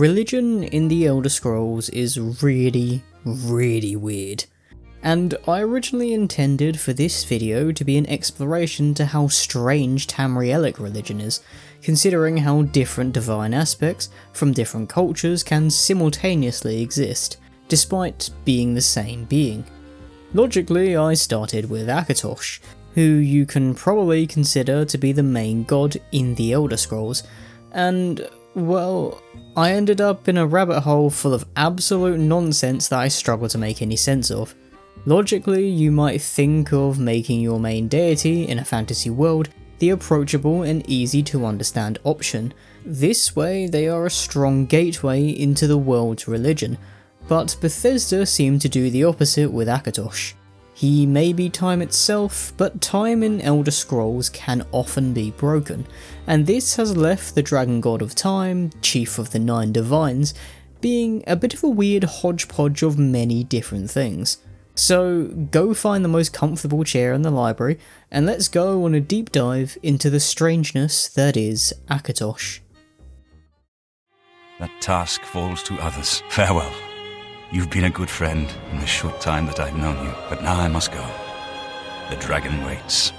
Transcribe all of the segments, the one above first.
Religion in the Elder Scrolls is really weird. And I originally intended for this video to be an exploration to how strange Tamrielic religion is, considering how different divine aspects from different cultures can simultaneously exist, despite being the same being. Logically, I started with Akatosh, who you can probably consider to be the main god in the Elder Scrolls, and, well, I ended up in a rabbit hole full of absolute nonsense that I struggle to make any sense of. Logically, you might think of making your main deity in a fantasy world the approachable and easy to understand option. This way they are a strong gateway into the world's religion, but Bethesda seemed to do the opposite with Akatosh. He may be time itself, but time in Elder Scrolls can often be broken, and this has left the Dragon God of Time, Chief of the Nine Divines, being a bit of a weird hodgepodge of many different things. So go find the most comfortable chair in the library, and let's go on a deep dive into the strangeness that is Akatosh. That task falls to others. Farewell. You've been a good friend in the short time that I've known you, but now I must go. The dragon waits.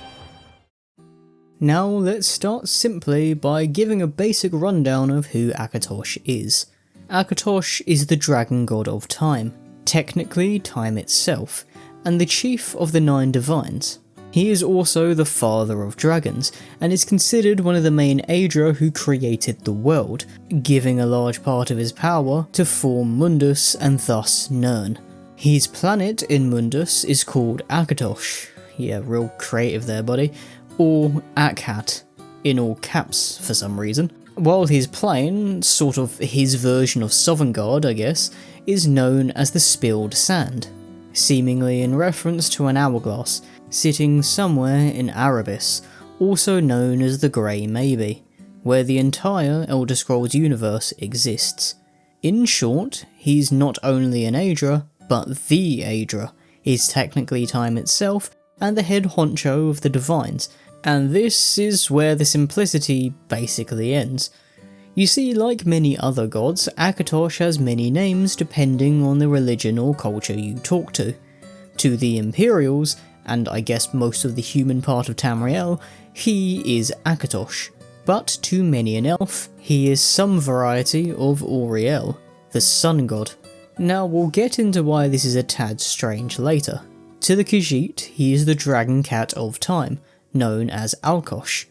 Now let's start simply by giving a basic rundown of who Akatosh is. Akatosh is the Dragon God of Time, technically time itself, and the chief of the Nine Divines. He is also the father of dragons, and is considered one of the main Aedra who created the world, giving a large part of his power to form Mundus and thus Nirn. His planet in Mundus is called Akatosh, yeah, real creative there buddy, or Akhat, in all caps for some reason, while his plane, sort of his version of Sovngarde I guess, is known as the Spilled Sand, seemingly in reference to an hourglass sitting somewhere in Erebus, also known as the Grey Maybe, where the entire Elder Scrolls universe exists. In short, he's not only an Aedra, but the Aedra, is technically time itself and the head honcho of the Divines, and this is where the simplicity basically ends. You see, like many other gods, Akatosh has many names depending on the religion or culture you talk to. To the Imperials, and I guess most of the human part of Tamriel, he is Akatosh, but to many an elf, he is some variety of Auriel, the sun god. Now we'll get into why this is a tad strange later. To the Khajiit, he is the dragon cat of time, known as Alkosh.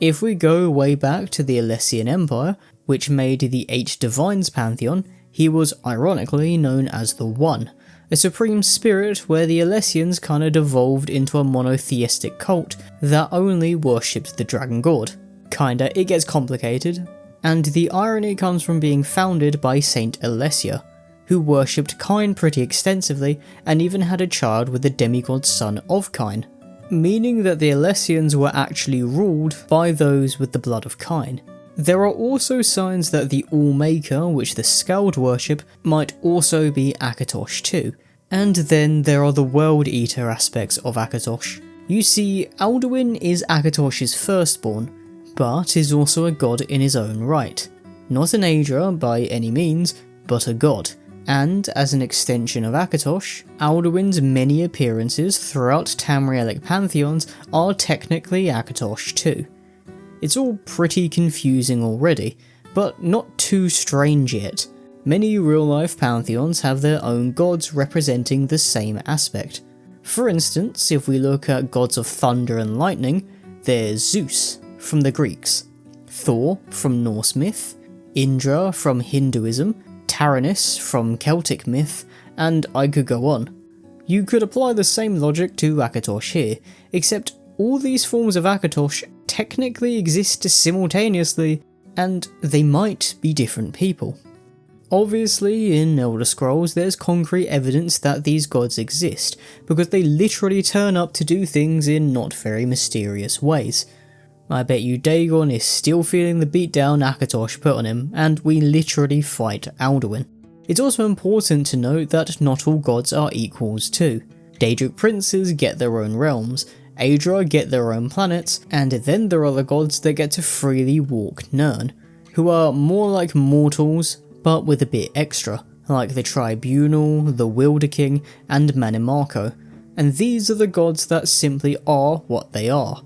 If we go way back to the Alessian Empire, which made the 8 Divines pantheon, he was ironically known as the One, a supreme spirit where the Alessians kinda devolved into a monotheistic cult that only worshipped the dragon god. Kinda, it gets complicated, and the irony comes from being founded by Saint Alessia, who worshipped Kine pretty extensively and even had a child with the demigod son of Kine, meaning that the Alessians were actually ruled by those with the blood of Kine. There are also signs that the All-Maker, which the Skald worship, might also be Akatosh too. And then there are the World Eater aspects of Akatosh. You see, Alduin is Akatosh's firstborn, but is also a god in his own right. Not an Aedra by any means, but a god. And, as an extension of Akatosh, Alduin's many appearances throughout Tamrielic pantheons are technically Akatosh too. It's all pretty confusing already, but not too strange yet. Many real-life pantheons have their own gods representing the same aspect. For instance, if we look at gods of thunder and lightning, there's Zeus from the Greeks, Thor from Norse myth, Indra from Hinduism, Taranis from Celtic myth, and I could go on. You could apply the same logic to Akatosh here, except all these forms of Akatosh technically exist simultaneously, and they might be different people. Obviously, in Elder Scrolls there's concrete evidence that these gods exist, because they literally turn up to do things in not very mysterious ways. I bet you Dagon is still feeling the beatdown Akatosh put on him, and we literally fight Alduin. It's also important to note that not all gods are equals too. Daedric princes get their own realms, Aedra get their own planets, and then there are the gods that get to freely walk Nirn, who are more like mortals, but with a bit extra, like the Tribunal, the Wilder King, and Manimarco, and these are the gods that simply are what they are.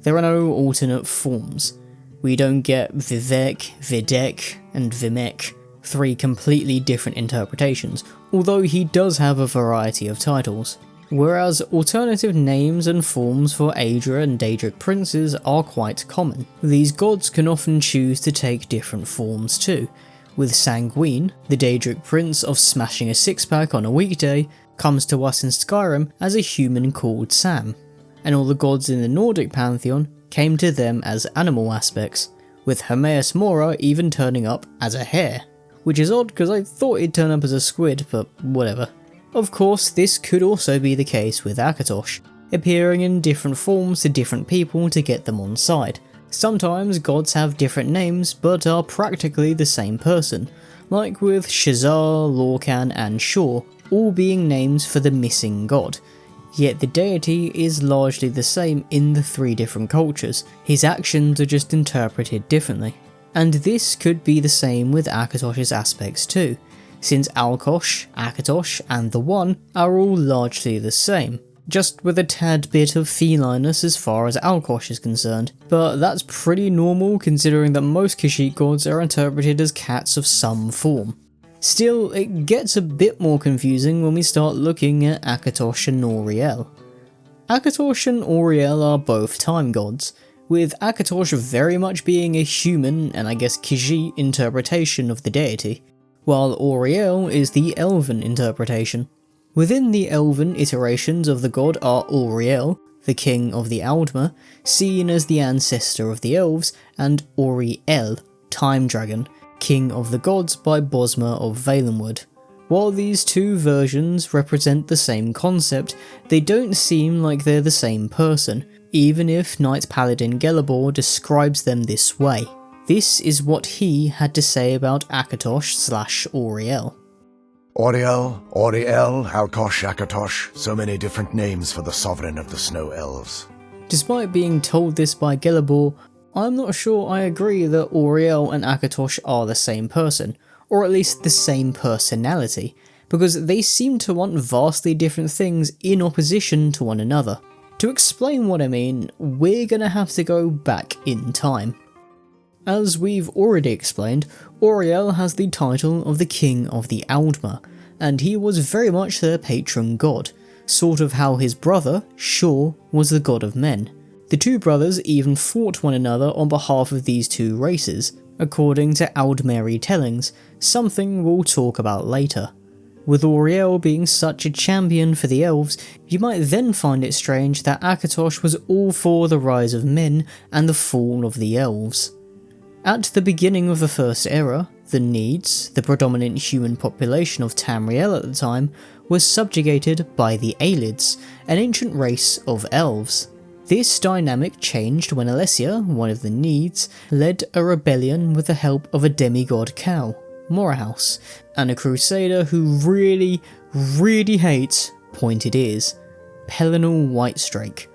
There are no alternate forms. We don't get Vivek, Videk, and Vimek, 3 completely different interpretations, although he does have a variety of titles. Whereas alternative names and forms for Aedra and Daedric princes are quite common. These gods can often choose to take different forms too, with Sanguine, the Daedric prince of smashing a six-pack on a weekday, comes to us in Skyrim as a human called Sam, and all the gods in the Nordic pantheon came to them as animal aspects, with Hermaeus Mora even turning up as a hare, which is odd because I thought he'd turn up as a squid, but whatever. Of course, this could also be the case with Akatosh, appearing in different forms to different people to get them on side. Sometimes gods have different names but are practically the same person, like with Shazar, Lorcan and Shor, all being names for the missing god. Yet the deity is largely the same in the 3 different cultures, his actions are just interpreted differently. And this could be the same with Akatosh's aspects too, since Alkosh, Akatosh and the One are all largely the same, just with a tad bit of felineness as far as Alkosh is concerned, but that's pretty normal considering that most Khajiit gods are interpreted as cats of some form. Still, it gets a bit more confusing when we start looking at Akatosh and Auriel. Akatosh and Auriel are both time gods, with Akatosh very much being a human and I guess Khajiit interpretation of the deity, while Auriel is the elven interpretation. Within the elven iterations of the god are Auriel, the king of the Aldmer, seen as the ancestor of the elves, and Auriel, time dragon, king of the gods by Bosma of Valenwood. While these 2 versions represent the same concept, they don't seem like they're the same person, even if Knight Paladin Gelabor describes them this way. This is what he had to say about Akatosh/Auriel. Auriel, Auriel, Alkosh, Akatosh, so many different names for the sovereign of the Snow Elves. Despite being told this by Gelabor, I'm not sure I agree that Auriel and Akatosh are the same person, or at least the same personality, because they seem to want vastly different things in opposition to one another. To explain what I mean, we're gonna have to go back in time. As we've already explained, Auriel has the title of the King of the Aldmer, and he was very much their patron god, sort of how his brother, Shor, was the god of men. The 2 brothers even fought one another on behalf of these 2 races, according to Aldmeri tellings, something we'll talk about later. With Auriel being such a champion for the elves, you might then find it strange that Akatosh was all for the rise of men and the fall of the elves. At the beginning of the First Era, the Needs, the predominant human population of Tamriel at the time, was subjugated by the Aelids, an ancient race of elves. This dynamic changed when Alessia, one of the Needs, led a rebellion with the help of a demigod cow, Morahouse, and a crusader who really hates pointed ears, Pelinal Whitestrake.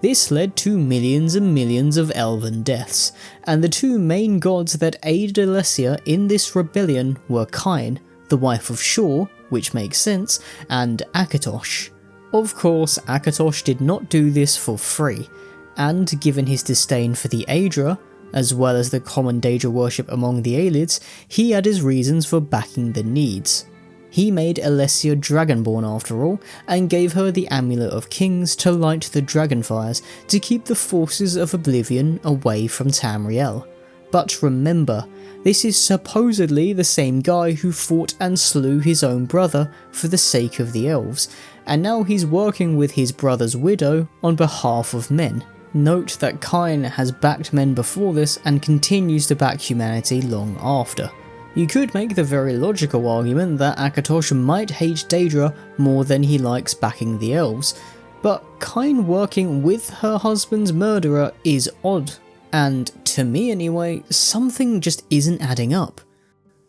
This led to millions and millions of elven deaths, and the 2 main gods that aided Alessia in this rebellion were Kyne, the wife of Shor, which makes sense, and Akatosh. Of course, Akatosh did not do this for free, and given his disdain for the Aedra, as well as the common Daedra worship among the Aelids, he had his reasons for backing the Needs. He made Alessia Dragonborn after all, and gave her the Amulet of Kings to light the dragonfires to keep the forces of Oblivion away from Tamriel. But remember, this is supposedly the same guy who fought and slew his own brother for the sake of the elves, and now he's working with his brother's widow on behalf of men. Note that Kyne has backed men before this and continues to back humanity long after. You could make the very logical argument that Akatosh might hate Daedra more than he likes backing the elves, but Kyne working with her husband's murderer is odd, and to me anyway, something just isn't adding up.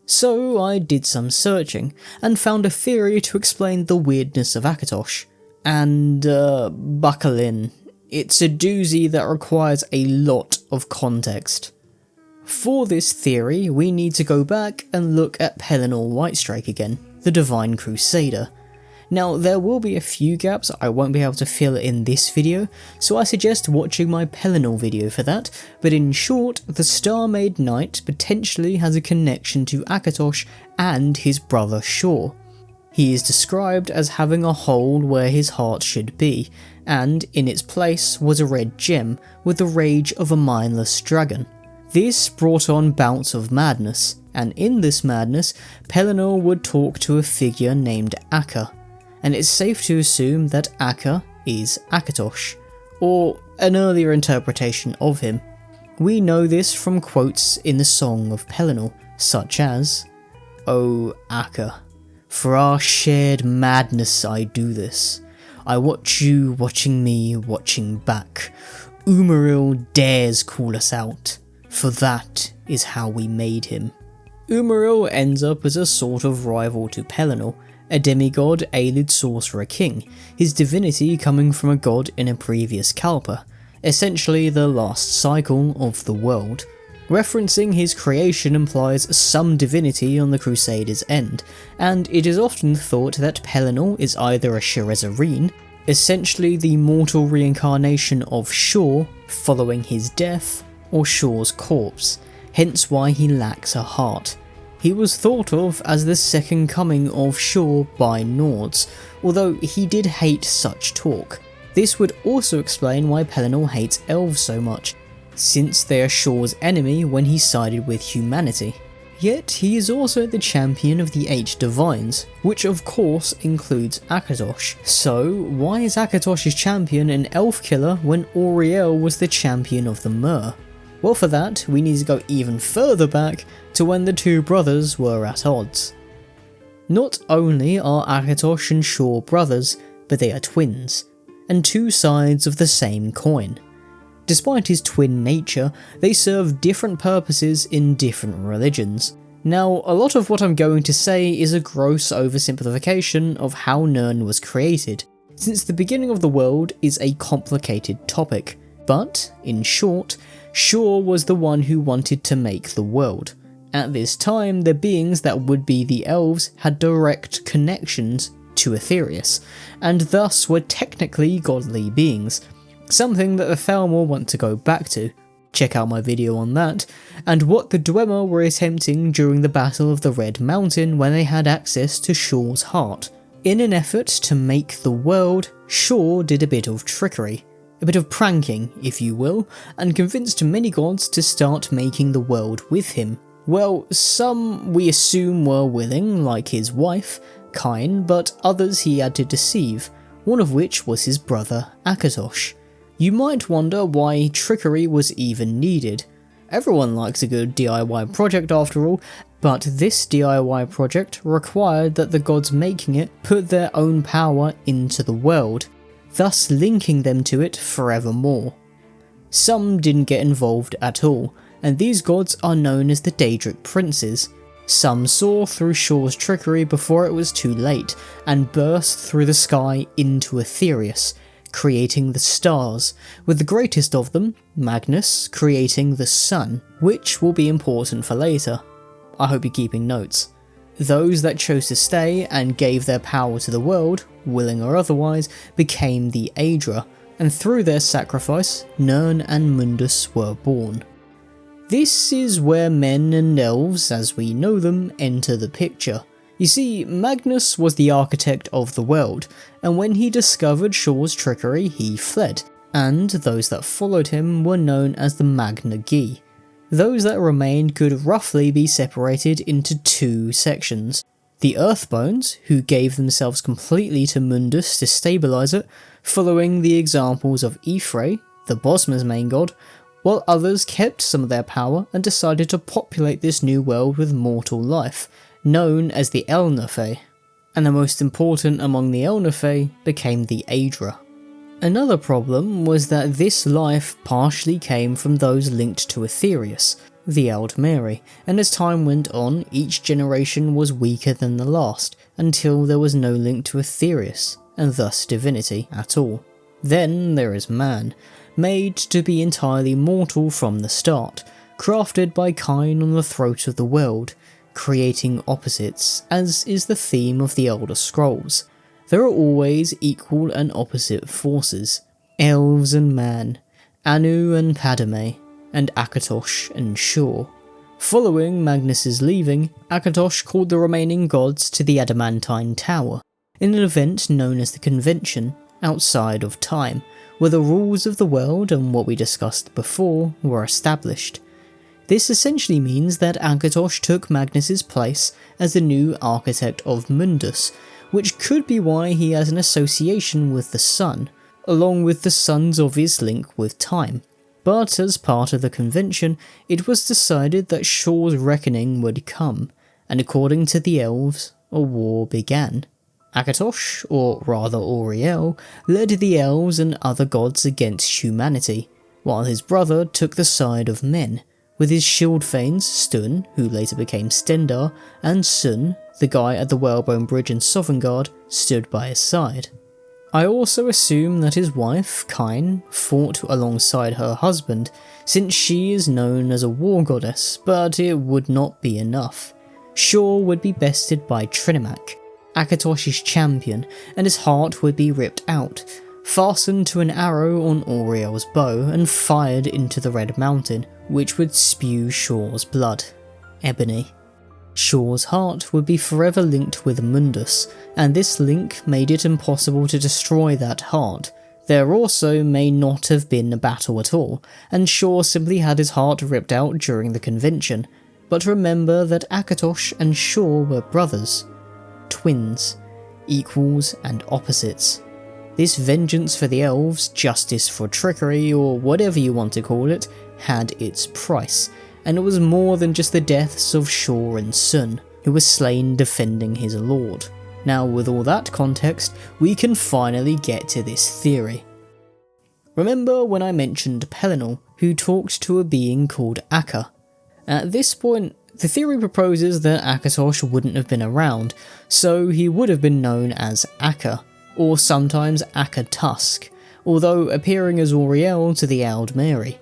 So I did some searching, and found a theory to explain the weirdness of Akatosh. And buckle in, it's a doozy that requires a lot of context. For this theory, we need to go back and look at Pelinal Whitestrake again, the Divine Crusader. Now, there will be a few gaps I won't be able to fill in this video, so I suggest watching my Pelinal video for that, but in short, the Star-Made Knight potentially has a connection to Akatosh and his brother Shor. He is described as having a hole where his heart should be, and in its place was a red gem with the rage of a mindless dragon. This brought on bouts of madness, and in this madness, Pelinal would talk to a figure named Akka, and it's safe to assume that Akka is Akatosh, or an earlier interpretation of him. We know this from quotes in the Song of Pelinal, such as, "O Akka, for our shared madness I do this. I watch you watching me watching back. Auriel dares call us out, for that is how we made him." Auriel ends up as a sort of rival to Pelinal, a demigod Aelid sorcerer king, his divinity coming from a god in a previous Kalpa, essentially the last cycle of the world. Referencing his creation implies some divinity on the Crusaders' end, and it is often thought that Pelinal is either a Shirezareen, essentially the mortal reincarnation of Shor following his death, or Shor's corpse, hence why he lacks a heart. He was thought of as the second coming of Shor by Nords, although he did hate such talk. This would also explain why Pelinal hates elves so much, since they are Shor's enemy when he sided with humanity. Yet he is also the champion of the 8 divines, which of course includes Akatosh. So why is Akatosh's champion an elf killer when Auriel was the champion of the Mer? Well, for that, we need to go even further back to when the two brothers were at odds. Not only are Akatosh and Shor brothers, but they are twins, and two sides of the same coin. Despite his twin nature, they serve different purposes in different religions. Now, a lot of what I'm going to say is a gross oversimplification of how Nirn was created, since the beginning of the world is a complicated topic, but, in short, Shor was the one who wanted to make the world. At this time, the beings that would be the elves had direct connections to Aetherius, and thus were technically godly beings, something that the Thalmor want to go back to. Check out my video on that, and what the Dwemer were attempting during the Battle of the Red Mountain when they had access to Shor's heart. In an effort to make the world, Shor did a bit of trickery. A bit of pranking, if you will, and convinced many gods to start making the world with him. Well, some we assume were willing, like his wife, Kain, but others he had to deceive, one of which was his brother Akatosh. You might wonder why trickery was even needed. Everyone likes a good DIY project after all, but this DIY project required that the gods making it put their own power into the world, thus linking them to it forevermore. Some didn't get involved at all, and these gods are known as the Daedric Princes. Some saw through Shor's trickery before it was too late, and burst through the sky into Aetherius, creating the stars, with the greatest of them, Magnus, creating the sun, which will be important for later. I hope you're keeping notes. Those that chose to stay and gave their power to the world, willing or otherwise, became the Aedra, and through their sacrifice, Nirn and Mundus were born. This is where men and elves, as we know them, enter the picture. You see, Magnus was the architect of the world, and when he discovered Shor's trickery, he fled, and those that followed him were known as the Magna Gi. Those that remained could roughly be separated into two sections. The Earthbones, who gave themselves completely to Mundus to stabilise it, following the examples of Ephrae, the Bosmer's main god, while others kept some of their power and decided to populate this new world with mortal life, known as the Elnathae, and the most important among the Elnathae became the Aedra. Another problem was that this life partially came from those linked to Aetherius, the Aldmeri, and as time went on, each generation was weaker than the last, until there was no link to Aetherius, and thus divinity, at all. Then there is man, made to be entirely mortal from the start, crafted by Kine on the throat of the world, creating opposites, as is the theme of the Elder Scrolls. There are always equal and opposite forces, elves and man, Anu and Padme, and Akatosh and Shor. Following Magnus's leaving, Akatosh called the remaining gods to the Adamantine Tower, in an event known as the Convention, outside of time, where the rules of the world and what we discussed before were established. This essentially means that Akatosh took Magnus's place as the new architect of Mundus, which could be why he has an association with the sun, along with the sun's obvious link with time. But as part of the convention, it was decided that Shor's reckoning would come, and according to the elves, a war began. Akatosh, or rather Auriel, led the elves and other gods against humanity, while his brother took the side of men, with his shield thanes Stun, who later became Stendar, and Sun, the guy at the Whalebone Bridge in Sovngarde, stood by his side. I also assume that his wife, Kine, fought alongside her husband, since she is known as a war goddess, but it would not be enough. Shor would be bested by Trinimac, Akatosh's champion, and his heart would be ripped out, fastened to an arrow on Auriel's bow and fired into the Red Mountain, which would spew Shor's blood. Ebony. Shor's heart would be forever linked with Mundus, and this link made it impossible to destroy that heart. There also may not have been a battle at all, and Shor simply had his heart ripped out during the convention. But remember that Akatosh and Shor were brothers. Twins. Equals and opposites. This vengeance for the elves, justice for trickery, or whatever you want to call it, had its price, and it was more than just the deaths of Shor and Sun, who were slain defending his lord. Now with all that context, we can finally get to this theory. Remember when I mentioned Pelinal, who talked to a being called Akka? At this point, the theory proposes that Akatosh wouldn't have been around, so he would have been known as Akka, or sometimes Akatusk, although appearing as Auriel to the Aldmeri.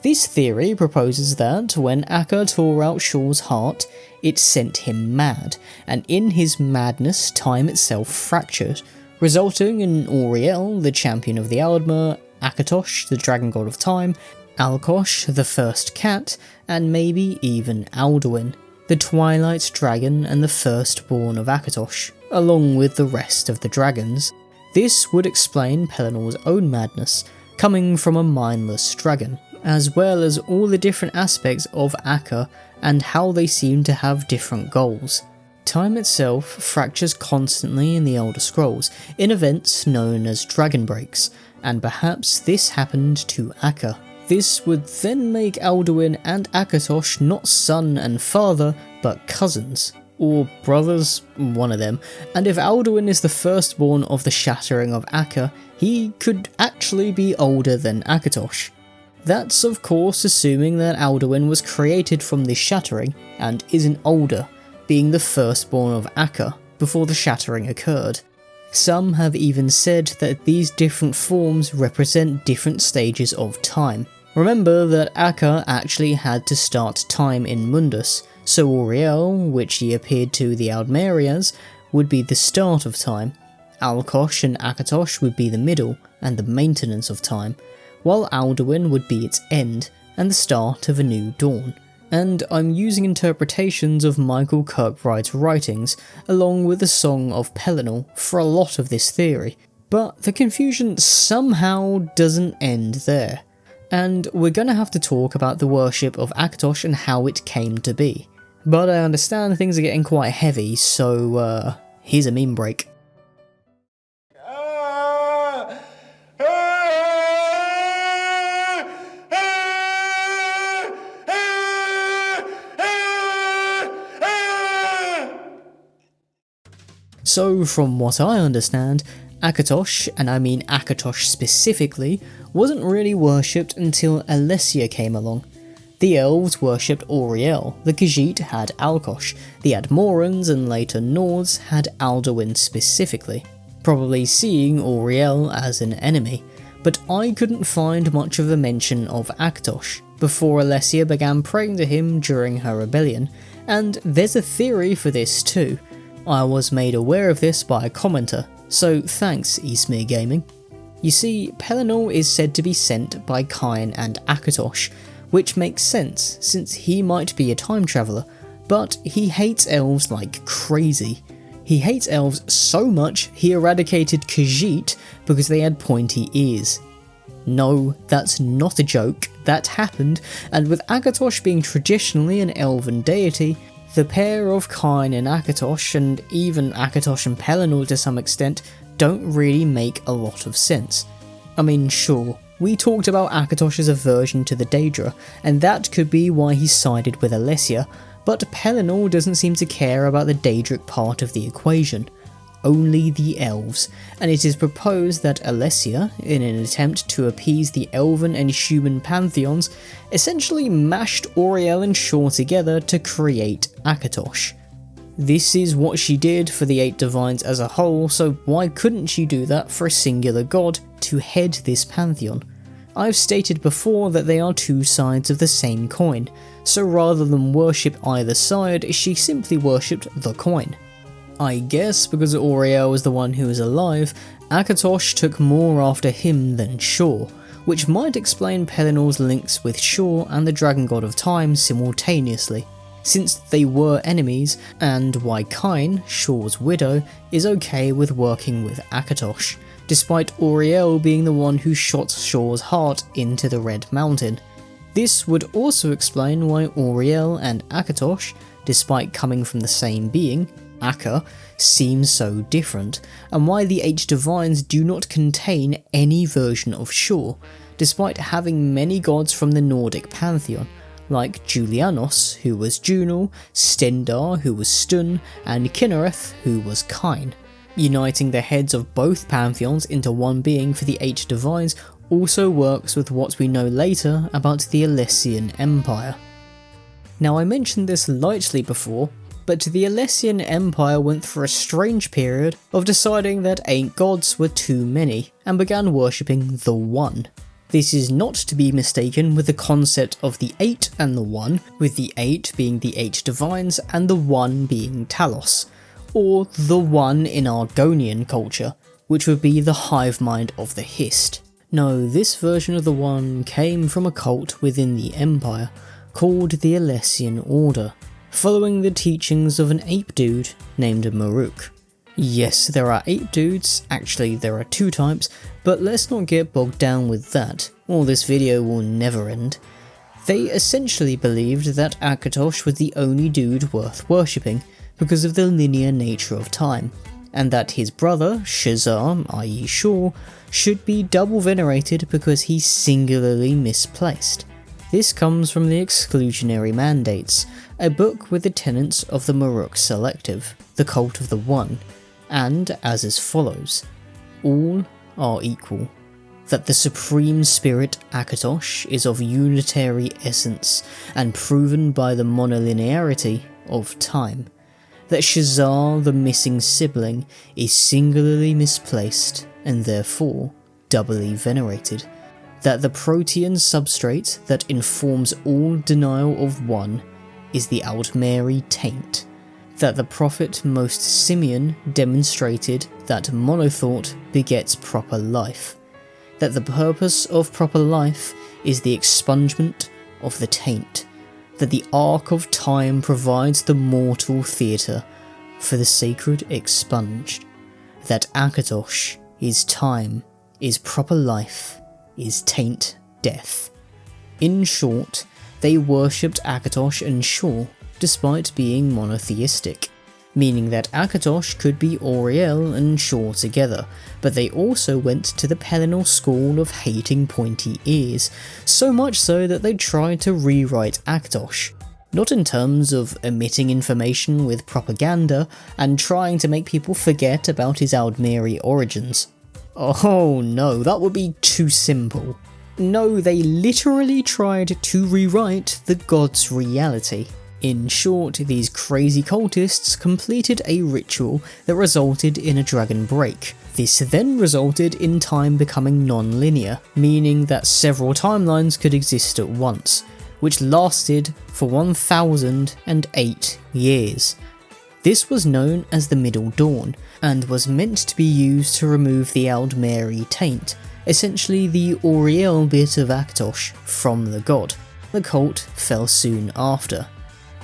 This theory proposes that when Akka tore out Shor's heart, it sent him mad, and in his madness time itself fractured, resulting in Auriel, the champion of the Aldmer, Akatosh, the dragon god of time, Alkosh, the first cat, and maybe even Alduin, the twilight dragon and the firstborn of Akatosh, along with the rest of the dragons. This would explain Pelinal's own madness, coming from a mindless dragon, as well as all the different aspects of Akka and how they seem to have different goals. Time itself fractures constantly in the Elder Scrolls, in events known as dragon breaks, and perhaps this happened to Akka. This would then make Alduin and Akatosh not son and father, but cousins. Or brothers, one of them, and if Alduin is the firstborn of the Shattering of Akka, he could actually be older than Akatosh. That's of course assuming that Alduin was created from the Shattering and isn't older, being the firstborn of Akka, before the Shattering occurred. Some have even said that these different forms represent different stages of time. Remember that Akka actually had to start time in Mundus, so Auriel, which he appeared to the Aldmeri as, would be the start of time. Alkosh and Akatosh would be the middle and the maintenance of time, while Alduin would be its end and the start of a new dawn. And I'm using interpretations of Michael Kirkbride's writings along with the Song of Pelinal for a lot of this theory, but the confusion somehow doesn't end there. And we're gonna have to talk about the worship of Akatosh and how it came to be. But I understand things are getting quite heavy, so here's a meme break. So from what I understand, Akatosh, and I mean Akatosh specifically, wasn't really worshipped until Alessia came along. The elves worshipped Auriel, the Khajiit had Alkosh, the Admorans and later Nords had Alduin specifically, probably seeing Auriel as an enemy, but I couldn't find much of a mention of Akatosh before Alessia began praying to him during her rebellion, and there's a theory for this too. I was made aware of this by a commenter, so thanks Eastmere Gaming. You see, Pelinal is said to be sent by Kain and Akatosh, which makes sense since he might be a time traveller, but he hates elves like crazy. He hates elves so much he eradicated Khajiit because they had pointy ears. No, that's not a joke, that happened, and with Akatosh being traditionally an elven deity, the pair of Kain and Akatosh, and even Akatosh and Pelinal to some extent, don't really make a lot of sense. I mean, sure, we talked about Akatosh as a version to the Daedra, and that could be why he sided with Alessia, but Pelinal doesn't seem to care about the Daedric part of the equation, only the elves, and it is proposed that Alessia, in an attempt to appease the elven and human pantheons, essentially mashed Auriel and Shor together to create Akatosh. This is what she did for the 8 divines as a whole, so why couldn't she do that for a singular god to head this pantheon? I've stated before that they are two sides of the same coin, so rather than worship either side, she simply worshipped the coin. I guess because Auriel was the one who was alive, Akatosh took more after him than Shor, which might explain Pelinal's links with Shor and the dragon god of time simultaneously, since they were enemies, and why Kain, Shor's widow, is okay with working with Akatosh, despite Auriel being the one who shot Shor's heart into the Red Mountain. This would also explain why Auriel and Akatosh, despite coming from the same being, Akka, seem so different, and why the 8 divines do not contain any version of Shor, despite having many gods from the Nordic pantheon, like Julianos, who was Juno, Stendar, who was Stun, and Kinnereth, who was Kain. Uniting the heads of both pantheons into one being for the 8 divines also works with what we know later about the Alessian Empire. Now, I mentioned this lightly before, but the Alessian Empire went through a strange period of deciding that 8 gods were too many, and began worshipping the One. This is not to be mistaken with the concept of the 8 and the One, with the 8 being the 8 divines and the One being Talos, or the One in Argonian culture, which would be the hive mind of the Hist. No, this version of the One came from a cult within the Empire, called the Alessian Order, following the teachings of an ape dude named Maruk. Yes, there are 8 dudes, actually there are 2 types, but let's not get bogged down with that, or this video will never end. They essentially believed that Akatosh was the only dude worth worshipping, because of the linear nature of time, and that his brother, Shazar, i.e. Shor, should be double venerated because he's singularly misplaced. This comes from the Exclusionary Mandates, a book with the tenets of the Maruk Selective, the Cult of the One, and as is follows: all are equal, that the Supreme Spirit Akatosh is of unitary essence and proven by the monolinearity of time, that Shazar, the missing sibling, is singularly misplaced and therefore doubly venerated, that the protean substrate that informs all denial of One is the Altmeri taint, that the prophet Most Simeon demonstrated that monothought begets proper life, that the purpose of proper life is the expungement of the taint, that the arc of time provides the mortal theatre for the sacred expunged, that Akatosh is time, is proper life, is taint death. In short, they worshipped Akatosh and Shor despite being monotheistic, meaning that Akatosh could be Auriel and Shor together, but they also went to the Pelinal school of hating pointy ears, so much so that they tried to rewrite Akatosh, not in terms of omitting information with propaganda and trying to make people forget about his Altmeri origins. Oh no, that would be too simple. No, they literally tried to rewrite the god's reality. In short, these crazy cultists completed a ritual that resulted in a dragon break. This then resulted in time becoming non-linear, meaning that several timelines could exist at once, which lasted for 1008 years. This was known as the Middle Dawn, and was meant to be used to remove the Aldmeri taint, essentially the Auriel bit of Akatosh, from the god. The cult fell soon after.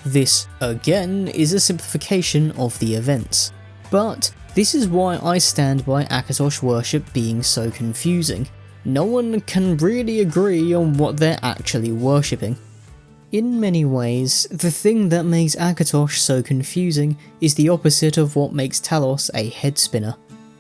This, again, is a simplification of the events. But this is why I stand by Akatosh worship being so confusing. No one can really agree on what they're actually worshipping. In many ways, the thing that makes Akatosh so confusing is the opposite of what makes Talos a head spinner.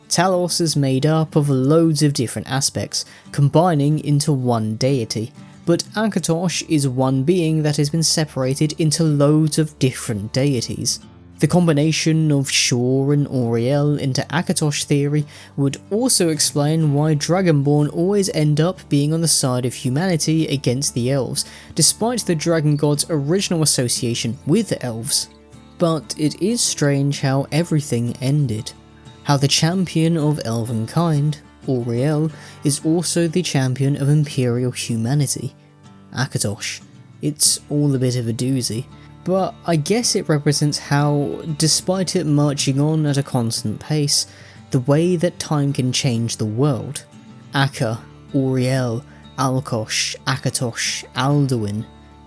Talos is made up of loads of different aspects, combining into one deity, but Akatosh is one being that has been separated into loads of different deities. The combination of Shor and Auriel into Akatosh theory would also explain why Dragonborn always end up being on the side of humanity against the elves, despite the dragon god's original association with the elves. But it is strange how everything ended. How the champion of elven kind, Auriel, is also the champion of imperial humanity, Akatosh. It's all a bit of a doozy. But I guess it represents how, despite it marching on at a constant pace, the way that time can change the world. Akka, Auriel, Alkosh, Akatosh, Alduin,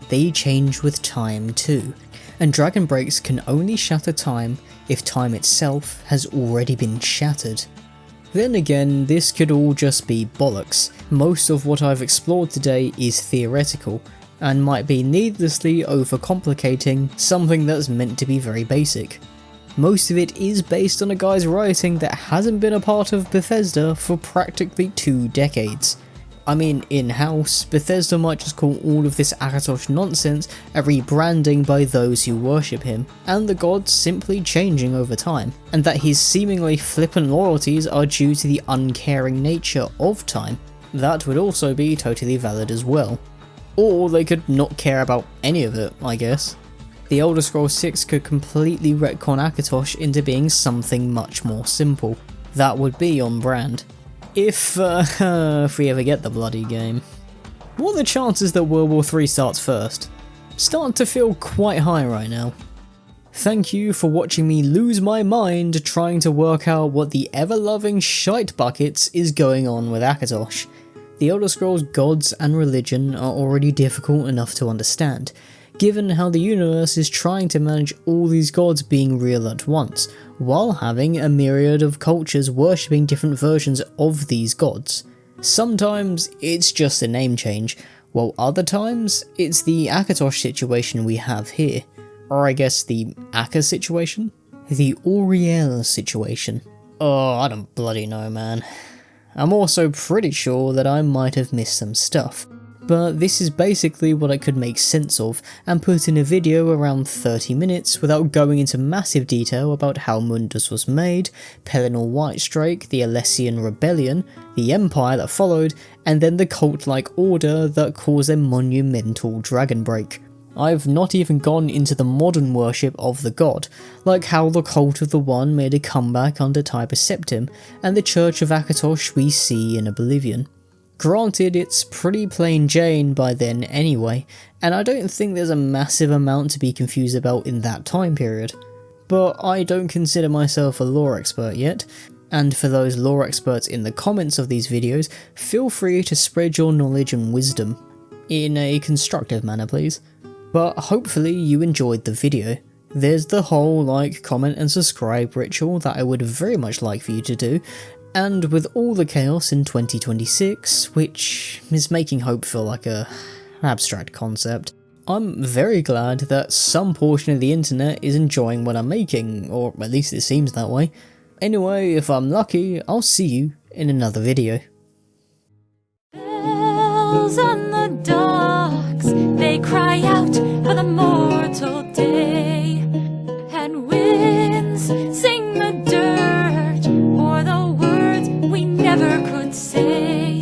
they change with time too, and dragon breaks can only shatter time if time itself has already been shattered. Then again, this could all just be bollocks. Most of what I've explored today is theoretical, and might be needlessly overcomplicating something that's meant to be very basic. Most of it is based on a guy's writing that hasn't been a part of Bethesda for practically 2 decades. I mean, in-house, Bethesda might just call all of this Akatosh nonsense a rebranding by those who worship him, and the gods simply changing over time, and that his seemingly flippant loyalties are due to the uncaring nature of time. That would also be totally valid as well. Or they could not care about any of it, I guess. The Elder Scrolls 6 could completely retcon Akatosh into being something much more simple. That would be on brand. If we ever get the bloody game. What are the chances that World War III starts first? Starting to feel quite high right now. Thank you for watching me lose my mind trying to work out what the ever-loving shite buckets is going on with Akatosh. The Elder Scrolls gods and religion are already difficult enough to understand, given how the universe is trying to manage all these gods being real at once, while having a myriad of cultures worshipping different versions of these gods. Sometimes it's just a name change, while other times it's the Akatosh situation we have here. Or I guess the Akka situation? The Auriel situation. Oh, I don't bloody know, man. I'm also pretty sure that I might have missed some stuff, but this is basically what I could make sense of and put in a video around 30 minutes without going into massive detail about how Mundus was made, Pelinal Whitestrake, the Alessian Rebellion, the Empire that followed, and then the cult-like order that caused a monumental dragon break. I've not even gone into the modern worship of the god, like how the Cult of the One made a comeback under Tiber Septim, and the Church of Akatosh we see in Oblivion. Granted, it's pretty plain Jane by then anyway, and I don't think there's a massive amount to be confused about in that time period. But I don't consider myself a lore expert yet, and for those lore experts in the comments of these videos, feel free to spread your knowledge and wisdom. In a constructive manner, please. But hopefully you enjoyed the video. There's the whole like, comment and subscribe ritual that I would very much like for you to do, and with all the chaos in 2026, which is making hope feel like an abstract concept, I'm very glad that some portion of the internet is enjoying what I'm making, or at least it seems that way. Anyway, if I'm lucky, I'll see you in another video. Bells on the docks, they cry out for the mortal day, and winds sing the dirt for the words we never could say,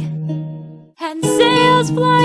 and sails fly